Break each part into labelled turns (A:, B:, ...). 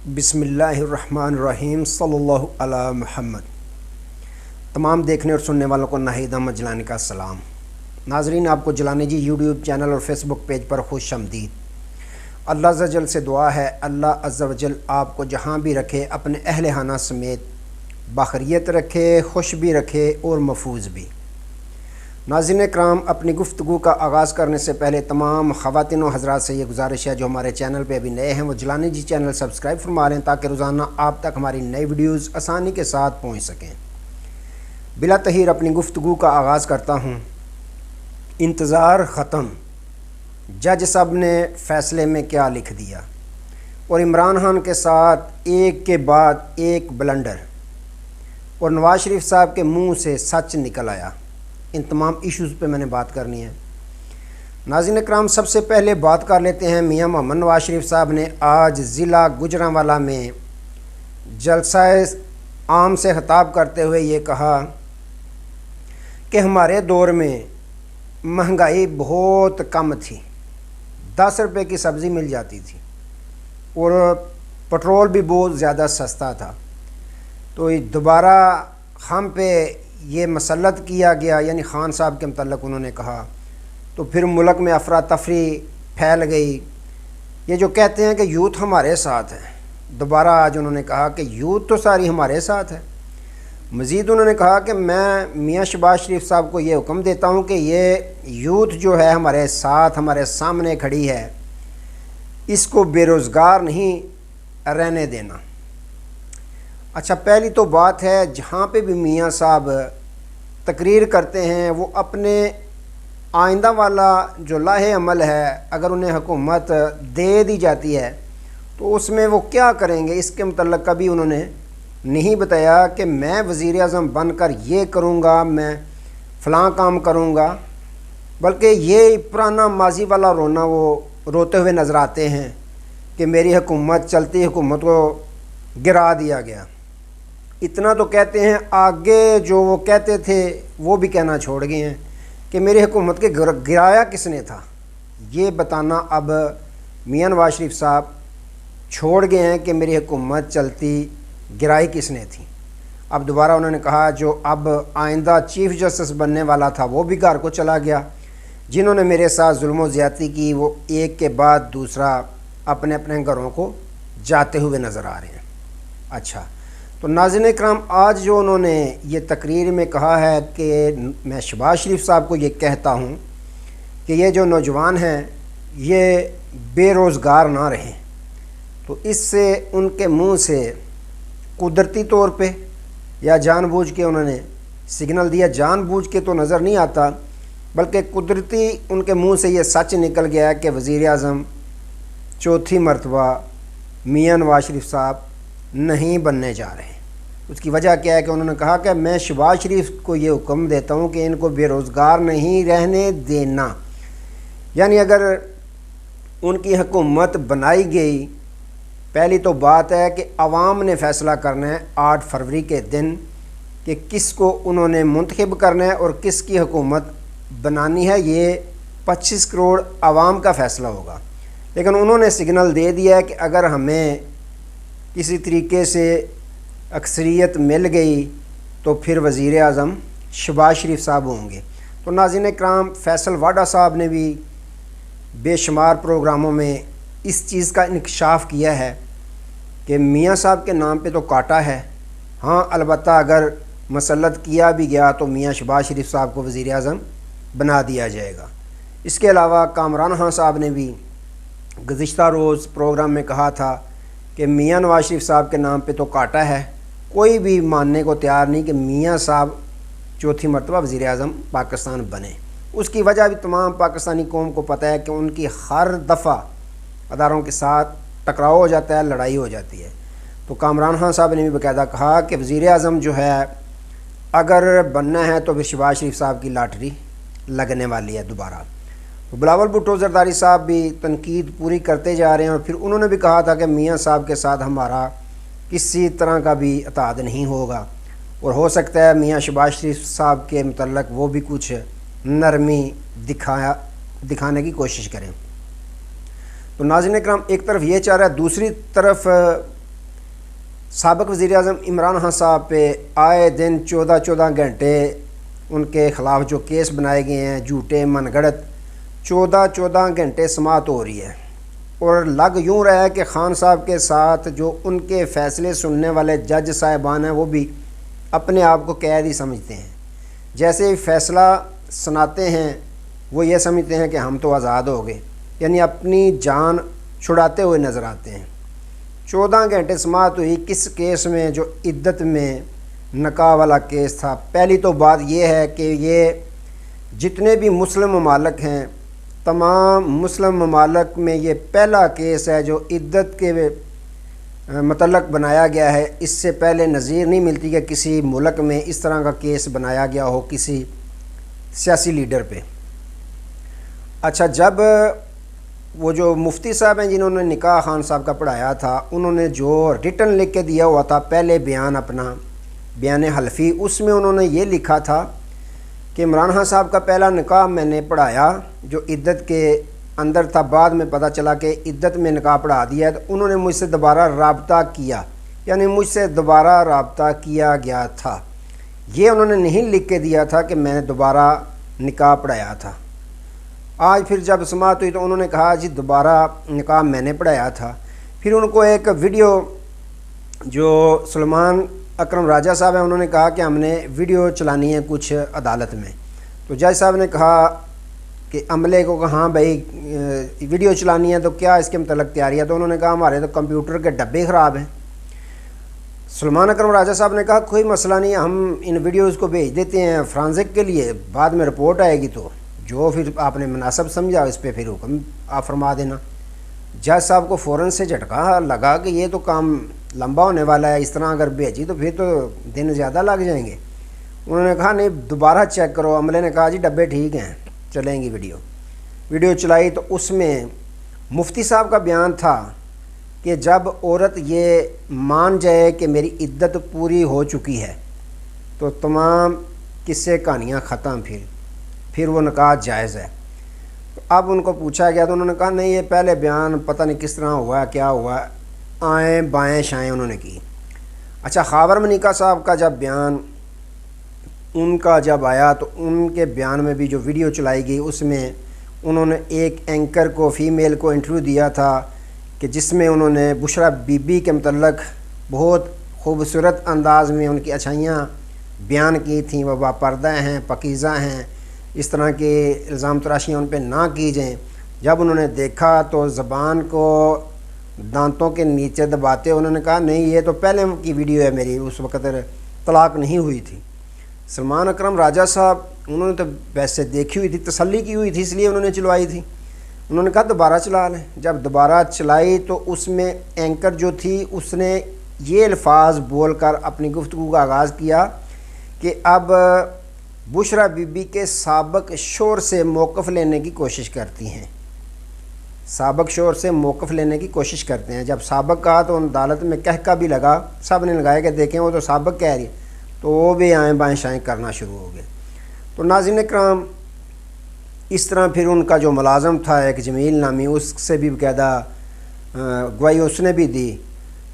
A: بسم اللہ الرحمن الرحیم صلی اللہ علی محمد۔ تمام دیکھنے اور سننے والوں کو ناہید احمد جیلانی کا سلام۔ ناظرین، آپ کو جیلانی جی یوٹیوب چینل اور فیس بک پیج پر خوش آمدید۔ اللہ عز و جل سے دعا ہے اللہ عز و جل آپ کو جہاں بھی رکھے اپنے اہل خانہ سمیت باخریت رکھے، خوش بھی رکھے اور محفوظ بھی۔ ناظرین کرام، اپنی گفتگو کا آغاز کرنے سے پہلے تمام خواتین و حضرات سے یہ گزارش ہے جو ہمارے چینل پہ ابھی نئے ہیں وہ جیلانی جی چینل سبسکرائب فرما لیں تاکہ روزانہ آپ تک ہماری نئی ویڈیوز آسانی کے ساتھ پہنچ سکیں۔ بلا تاخیر اپنی گفتگو کا آغاز کرتا ہوں۔ انتظار ختم، جج صاحب نے فیصلے میں کیا لکھ دیا، اور عمران خان کے ساتھ ایک کے بعد ایک بلنڈر، اور نواز شریف صاحب کے منہ سے سچ نکل آیا۔ ان تمام ایشوز پہ میں نے بات کرنی ہے۔ ناظرین اکرام، سب سے پہلے بات کر لیتے ہیں میاں محمد نواز شریف صاحب نے آج ضلع گوجرانوالہ میں جلسہ عام سے خطاب کرتے ہوئے یہ کہا کہ ہمارے دور میں مہنگائی بہت کم تھی، 10 روپے کی سبزی مل جاتی تھی اور پٹرول بھی بہت زیادہ سستا تھا۔ تو دوبارہ ہم پہ یہ مسلط کیا گیا، یعنی خان صاحب کے متعلق انہوں نے کہا، تو پھر ملک میں افراتفری پھیل گئی۔ یہ جو کہتے ہیں کہ یوتھ ہمارے ساتھ ہے، دوبارہ آج انہوں نے کہا کہ یوتھ تو ساری ہمارے ساتھ ہے۔ مزید انہوں نے کہا کہ میں میاں شہباز شریف صاحب کو یہ حکم دیتا ہوں کہ یہ یوتھ جو ہے ہمارے ساتھ ہمارے سامنے کھڑی ہے، اس کو بے روزگار نہیں رہنے دینا۔ اچھا، پہلی تو بات ہے جہاں پہ بھی میاں صاحب تقریر کرتے ہیں وہ اپنے آئندہ والا جو لاہے عمل ہے اگر انہیں حکومت دے دی جاتی ہے تو اس میں وہ کیا کریں گے، اس کے متعلق کبھی انہوں نے نہیں بتایا کہ میں وزیر اعظم بن کر یہ کروں گا، میں فلاں کام کروں گا، بلکہ یہ پرانا ماضی والا رونا وہ روتے ہوئے نظر آتے ہیں کہ میری حکومت چلتی حکومت کو گرا دیا گیا۔ اتنا تو کہتے ہیں، آگے جو وہ کہتے تھے وہ بھی کہنا چھوڑ گئے ہیں کہ میری حکومت کے گرایا کس نے تھا، یہ بتانا اب میاں نواز شریف صاحب چھوڑ گئے ہیں کہ میری حکومت چلتی گرائی کس نے تھی۔ اب دوبارہ انہوں نے کہا جو اب آئندہ چیف جسٹس بننے والا تھا وہ بھی گھر کو چلا گیا، جنہوں نے میرے ساتھ ظلم و زیادتی کی وہ ایک کے بعد دوسرا اپنے اپنے گھروں کو جاتے ہوئے نظر آ رہے ہیں۔ اچھا، تو ناظرین اکرام، آج جو انہوں نے یہ تقریر میں کہا ہے کہ میں شہباز شریف صاحب کو یہ کہتا ہوں کہ یہ جو نوجوان ہیں یہ بے روزگار نہ رہیں، تو اس سے ان کے منہ سے قدرتی طور پہ یا جان بوجھ کے انہوں نے سگنل دیا، جان بوجھ کے تو نظر نہیں آتا بلکہ قدرتی ان کے منہ سے یہ سچ نکل گیا ہے کہ وزیر اعظم چوتھی مرتبہ میاں نواز شریف صاحب نہیں بننے جا رہے۔ اس کی وجہ کیا ہے کہ انہوں نے کہا کہ میں شہباز شریف کو یہ حکم دیتا ہوں کہ ان کو بے روزگار نہیں رہنے دینا، یعنی اگر ان کی حکومت بنائی گئی، پہلی تو بات ہے کہ عوام نے فیصلہ کرنا ہے 8 فروری کے دن کہ کس کو انہوں نے منتخب کرنا ہے اور کس کی حکومت بنانی ہے، یہ 25 کروڑ عوام کا فیصلہ ہوگا۔ لیکن انہوں نے سگنل دے دیا ہے کہ اگر ہمیں کسی طریقے سے اکثریت مل گئی تو پھر وزیر اعظم شہباز شریف صاحب ہوں گے۔ تو ناظرین اکرام، فیصل واڈا صاحب نے بھی بے شمار پروگراموں میں اس چیز کا انکشاف کیا ہے کہ میاں صاحب کے نام پہ تو کاٹا ہے، ہاں البتہ اگر مسلط کیا بھی گیا تو میاں شہباز شریف صاحب کو وزیر اعظم بنا دیا جائے گا۔ اس کے علاوہ کامران خان صاحب نے بھی گزشتہ روز پروگرام میں کہا تھا کہ میاں نواز شریف صاحب کے نام پہ تو کاٹا ہے، کوئی بھی ماننے کو تیار نہیں کہ میاں صاحب چوتھی مرتبہ وزیر اعظم پاکستان بنے۔ اس کی وجہ بھی تمام پاکستانی قوم کو پتہ ہے کہ ان کی ہر دفعہ اداروں کے ساتھ ٹکراؤ ہو جاتا ہے، لڑائی ہو جاتی ہے۔ تو کامران خان صاحب نے بھی باقاعدہ کہا کہ وزیر اعظم جو ہے اگر بننا ہے تو پھر شہباز شریف صاحب کی لاٹری لگنے والی ہے دوبارہ۔ بلاول بھٹو زرداری صاحب بھی تنقید پوری کرتے جا رہے ہیں، اور پھر انہوں نے بھی کہا تھا کہ میاں صاحب کے ساتھ ہمارا کسی طرح کا بھی اتحاد نہیں ہوگا، اور ہو سکتا ہے میاں شہباز شریف صاحب کے متعلق وہ بھی کچھ نرمی دکھانے کی کوشش کریں۔ تو ناظرین اکرام، ایک طرف یہ چاہ رہا ہے، دوسری طرف سابق وزیر اعظم عمران خان صاحب پہ آئے دن 14 گھنٹے ان کے خلاف جو کیس بنائے گئے ہیں جھوٹے من گھڑت، 14 گھنٹے سماعت ہو رہی ہے، اور لگ یوں رہا ہے کہ خان صاحب کے ساتھ جو ان کے فیصلے سننے والے جج صاحبان ہیں وہ بھی اپنے آپ کو قید ہی سمجھتے ہیں۔ جیسے ہی فیصلہ سناتے ہیں وہ یہ سمجھتے ہیں کہ ہم تو آزاد ہو گئے، یعنی اپنی جان چھڑاتے ہوئے نظر آتے ہیں۔ 14 گھنٹے سماعت ہوئی کس کیس میں؟ جو عدت میں نکاح والا کیس تھا۔ پہلی تو بات یہ ہے کہ یہ جتنے بھی مسلم ممالک ہیں، تمام مسلم ممالک میں یہ پہلا کیس ہے جو عدت کے متعلق بنایا گیا ہے۔ اس سے پہلے نظیر نہیں ملتی کہ کسی ملک میں اس طرح کا کیس بنایا گیا ہو کسی سیاسی لیڈر پہ۔ اچھا، جب وہ جو مفتی صاحب ہیں جنہوں نے نکاح خان صاحب کا پڑھایا تھا، انہوں نے جو ریٹن لکھ کے دیا ہوا تھا پہلے بیان، اپنا بیان حلفی، اس میں انہوں نے یہ لکھا تھا کہ عمران خان صاحب کا پہلا نکاح میں نے پڑھایا جو عدت کے اندر تھا، بعد میں پتہ چلا کہ عدت میں نکاح پڑھا دیا ہے، تو انہوں نے مجھ سے دوبارہ رابطہ کیا، یعنی مجھ سے دوبارہ رابطہ کیا گیا تھا۔ یہ انہوں نے نہیں لکھ کے دیا تھا کہ میں نے دوبارہ نکاح پڑھایا تھا۔ آج پھر جب سماعت ہوئی تو انہوں نے کہا جی دوبارہ نکاح میں نے پڑھایا تھا۔ پھر ان کو ایک ویڈیو جو سلمان اکرم راجہ صاحب ہیں انہوں نے کہا کہ ہم نے ویڈیو چلانی ہے کچھ عدالت میں، تو جج صاحب نے کہا کہ عملے کو کہ ہاں بھائی ویڈیو چلانی ہے تو کیا اس کے متعلق تیاری ہے؟ تو انہوں نے کہا ہمارے تو کمپیوٹر کے ڈبے خراب ہیں۔ سلمان اکرم راجہ صاحب نے کہا کوئی مسئلہ نہیں، ہم ان ویڈیوز کو بھیج دیتے ہیں فرانزک کے لیے، بعد میں رپورٹ آئے گی تو جو پھر آپ نے مناسب سمجھا اس پہ پھر حکم آپ فرما دینا۔ جج صاحب کو فوراً سے جھٹکا لگا کہ یہ تو کام لمبا ہونے والا ہے، اس طرح اگر بھیجی تو پھر تو دن زیادہ لگ جائیں گے۔ انہوں نے کہا نہیں دوبارہ چیک کرو۔ عملے نے کہا جی ڈبے ٹھیک ہیں، چلیں گی ویڈیو چلائی تو اس میں مفتی صاحب کا بیان تھا کہ جب عورت یہ مان جائے کہ میری عدت پوری ہو چکی ہے تو تمام قصے کہانیاں ختم، پھر وہ نکاح جائز ہے۔ اب ان کو پوچھا گیا تو انہوں نے کہا نہیں یہ پہلے بیان پتہ نہیں کس طرح ہوا کیا ہوا، آئیں بائیں شائیں انہوں نے کی۔ اچھا، خاور منیکا صاحب کا جب بیان ان کا جب آیا تو ان کے بیان میں بھی جو ویڈیو چلائی گئی اس میں انہوں نے ایک اینکر کو فیمیل کو انٹرویو دیا تھا کہ جس میں انہوں نے بشرا بی بی کے متعلق بہت خوبصورت انداز میں ان کی اچھائیاں بیان کی تھیں، وہ باپردہ ہیں، پاکیزہ ہیں، اس طرح کے الزام تراشیاں ان پہ نہ کی جائیں۔ جب انہوں نے دیکھا تو زبان کو دانتوں کے نیچے دباتے انہوں نے کہا نہیں یہ تو پہلے کی ویڈیو ہے میری، اس وقت طلاق نہیں ہوئی تھی۔ سلمان اکرم راجہ صاحب انہوں نے تو ویسے دیکھی ہوئی تھی، تسلی کی ہوئی تھی، اس لیے انہوں نے چلوائی تھی۔ انہوں نے کہا دوبارہ چلا لیں۔ جب دوبارہ چلائی تو اس میں اینکر جو تھی اس نے یہ الفاظ بول کر اپنی گفتگو کا آغاز کیا کہ اب بشرا بی بی کے سابق شوہر سے موقف لینے کی کوشش کرتی ہیں، سابق شوہر سے موقف لینے کی کوشش کرتے ہیں۔ جب سابق کہا تو عدالت میں کہکا بھی لگا، سب نے لگایا کہ دیکھیں وہ تو سابق کہہ رہی ہے، تو وہ بھی آئیں بائیں شائیں کرنا شروع ہو گئے۔ تو ناظرین اکرام اس طرح پھر ان کا جو ملازم تھا ایک جمیل نامی، اس سے بھی باقاعدہ گواہی اس نے بھی دی۔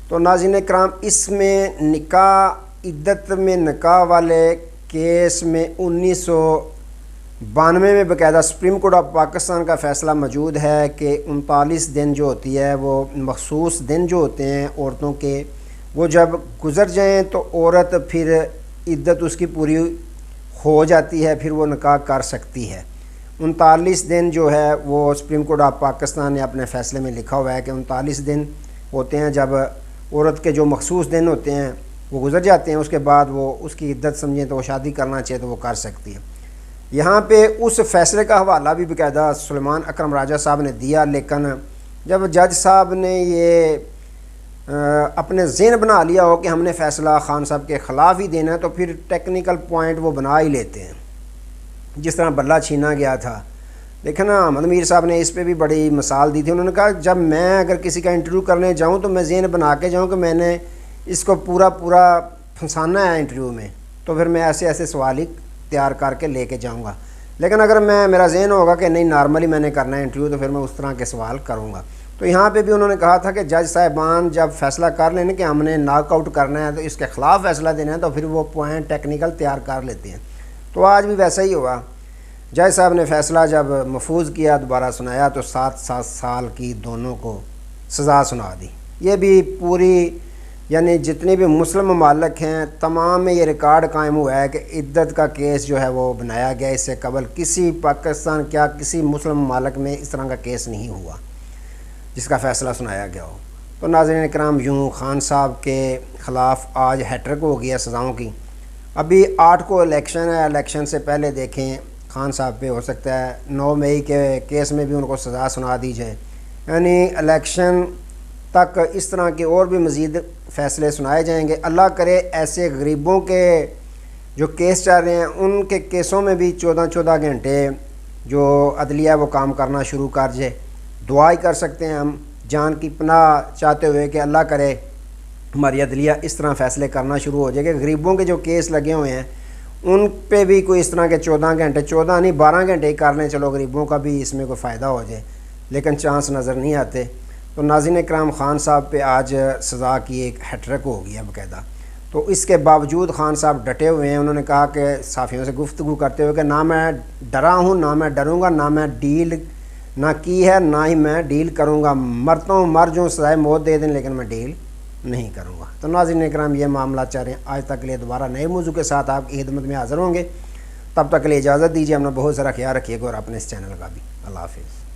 A: تو ناظرین اکرام اس میں نکاح عدت میں نکاح والے کیس میں 1992 میں باقاعدہ سپریم کورٹ آف پاکستان کا فیصلہ موجود ہے کہ 39 دن جو ہوتی ہے وہ مخصوص دن جو ہوتے ہیں عورتوں کے، وہ جب گزر جائیں تو عورت پھر عدت اس کی پوری ہو جاتی ہے، پھر وہ نکاح کر سکتی ہے۔ 39 دن جو ہے وہ سپریم کورٹ آف پاکستان نے اپنے فیصلے میں لکھا ہوا ہے کہ 39 دن ہوتے ہیں جب عورت کے جو مخصوص دن ہوتے ہیں وہ گزر جاتے ہیں، اس کے بعد وہ اس کی عدت سمجھیں تو وہ شادی کرنا چاہے تو وہ کر سکتی ہے۔ یہاں پہ اس فیصلے کا حوالہ بھی باقاعدہ سلمان اکرم راجہ صاحب نے دیا، لیکن جب جج صاحب نے یہ اپنے ذہن بنا لیا ہو کہ ہم نے فیصلہ خان صاحب کے خلاف ہی دینا ہے تو پھر ٹیکنیکل پوائنٹ وہ بنا ہی لیتے ہیں، جس طرح بلہ چھینا گیا تھا۔ دیکھیں نا، احمد میر صاحب نے اس پہ بھی بڑی مثال دی تھی۔ انہوں نے کہا جب میں اگر کسی کا انٹرویو کرنے جاؤں تو میں ذہن بنا کے جاؤں کہ میں نے اس کو پورا پھنسانا ہے انٹرویو میں، تو پھر میں ایسے سوال ہی تیار کر کے لے کے جاؤں گا۔ لیکن اگر میرا ذہن ہوگا کہ نہیں نارملی میں نے کرنا ہے انٹرویو تو پھر میں اس طرح کے سوال کروں گا۔ تو یہاں پہ بھی انہوں نے کہا تھا کہ جج صاحبان جب فیصلہ کر لیں کہ ہم نے ناک آؤٹ کرنا ہے تو اس کے خلاف فیصلہ دینا ہے تو پھر وہ پوائنٹ ٹیکنیکل تیار کر لیتے ہیں. تو آج بھی ویسا ہی ہوا. جج صاحب نے فیصلہ جب محفوظ کیا دوبارہ سنایا تو 7 سال کی دونوں کو سزا سنا دی. یہ بھی پوری یعنی جتنے بھی مسلم ممالک ہیں تمام میں یہ ریکارڈ قائم ہوا ہے کہ عدت کا کیس جو ہے وہ بنایا گیا. اس سے قبل کسی پاکستان کیا کسی مسلم ممالک میں اس طرح کا کیس نہیں ہوا جس کا فیصلہ سنایا گیا ہو. تو ناظرین اکرام یوں خان صاحب کے خلاف آج ہیٹرک ہو گیا سزاؤں کی. ابھی 8 کو الیکشن ہے. الیکشن سے پہلے دیکھیں خان صاحب پہ ہو سکتا ہے 9 مئی کے کیس میں بھی ان کو سزا سنا دی جائے. یعنی الیکشن تک اس طرح کے اور بھی مزید فیصلے سنائے جائیں گے. اللہ کرے ایسے غریبوں کے جو کیس چل رہے ہیں ان کے کیسوں میں بھی 14 گھنٹے جو عدلیہ وہ کام کرنا شروع کر جائے. دعا ہی کر سکتے ہیں ہم جان کی پناہ چاہتے ہوئے کہ اللہ کرے ہماری عدلیہ اس طرح فیصلے کرنا شروع ہو جائے کہ غریبوں کے جو کیس لگے ہوئے ہیں ان پہ بھی کوئی اس طرح کے 14 گھنٹے 14 نہیں 12 گھنٹے ہی کر لیں. چلو غریبوں کا بھی اس میں کوئی فائدہ ہو جائے لیکن چانس نظر نہیں آتے. تو ناظرین اکرام خان صاحب پہ آج سزا کی ایک ہیٹرک ہو گیا باقاعدہ. تو اس کے باوجود خان صاحب ڈٹے ہوئے ہیں. انہوں نے کہا کہ صحافیوں سے گفتگو کرتے ہوئے کہ نہ میں ڈرا ہوں نہ میں ڈروں گا نہ میں ڈیل نہ کی ہے نہ ہی میں ڈیل کروں گا. مرتا ہوں مر جوں سزائے موت دے دیں لیکن میں ڈیل نہیں کروں گا. تو ناظرین اکرام یہ معاملہ چل رہے ہیں. آج تک کے لیے دوبارہ نئے موضوع کے ساتھ آپ کی خدمت میں حاضر ہوں گے. تب تک کے لیے اجازت دیجیے. اپنا بہت سارا خیال رکھیے گا اور اپنے اس چینل کا بھی. اللہ حافظ.